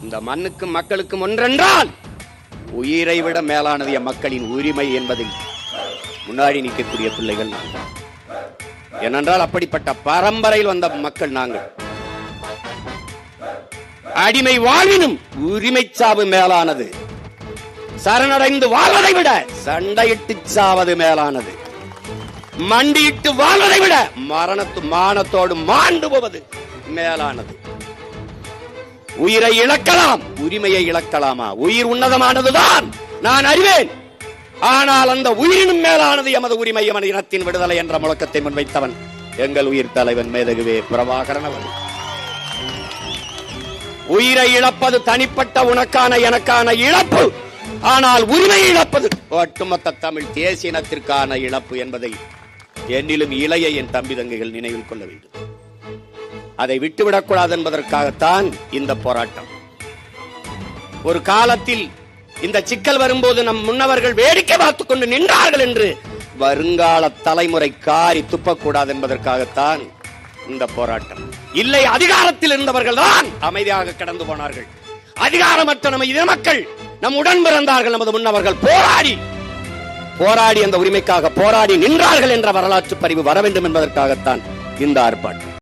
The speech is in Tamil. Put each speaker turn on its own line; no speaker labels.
இந்த மண்ணுக்கும் மக்களுக்கும் ஒன்றென்றால் உயிரை விட மேலானது என் மக்களின் உரிமை என்பதில் முன்னாடி நிற்கக்கூடிய பிள்ளைகள் நாங்கள். ஏனென்றால் அப்படிப்பட்ட பரம்பரையில் வந்த மக்கள் நாங்கள். அடிமை வாழ்வினும் உரிமை சாவு மேலானது. சரணடைந்து வாழ்வதை விட சண்டையிட்டு சாவது மேலானது. மண்டியிட்டு வாழ்வதை விட மரணத்து மானத்தோடு மாண்டு போவது மேலானது. உயிரை இழக்கலாம், உரிமையை இழக்கலாமா? உயிர் உன்னதமானதுதான், நான் அறிவேன். ஆனால் அந்த உயிரினும் மேலானது எமது உரிமை, எமது இனத்தின் விடுதலை என்ற முழக்கத்தை முன்வைத்தவன் எங்கள் உயிர் தலைவன் மேதகுவே பிரபாகரன் அவர்கள். உயிரை இழப்பது தனிப்பட்ட உனக்கான எனக்கான இழப்பு. ஆனால் உரிமை இழப்பது ஒட்டுமொத்த தமிழ் தேசிய இனத்திற்கான இழப்பு என்பதை என்னிலும் இளைய என் தம்பி தங்கைகள் நினைவில் கொள்ள வேண்டும். அதை விட்டுவிடக்கூடாது என்பதற்காகத்தான் இந்த போராட்டம். ஒரு காலத்தில் இந்த சிக்கல் வரும்போது நம் முன்னவர்கள் வேடிக்கை பார்த்துக் கொண்டு நின்றார்கள் என்று வருங்கால தலைமுறை காரி துப்பக்கூடாது என்பதற்காகத்தான் இந்த போராட்டம். இல்லை, அதிகாரத்தில் இருந்தவர்கள் தான் அமைதியாக கடந்து போனார்கள். அதிகாரமற்ற நம்ம இன மக்கள் நம் உடன் பிறந்தார்கள். நமது முன்னவர்கள் போராடி அந்த உரிமைக்காக போராடி நின்றார்கள் என்ற வரலாற்று பதிவு வர வேண்டும் என்பதற்காகத்தான் இந்த ஆர்ப்பாட்டம்.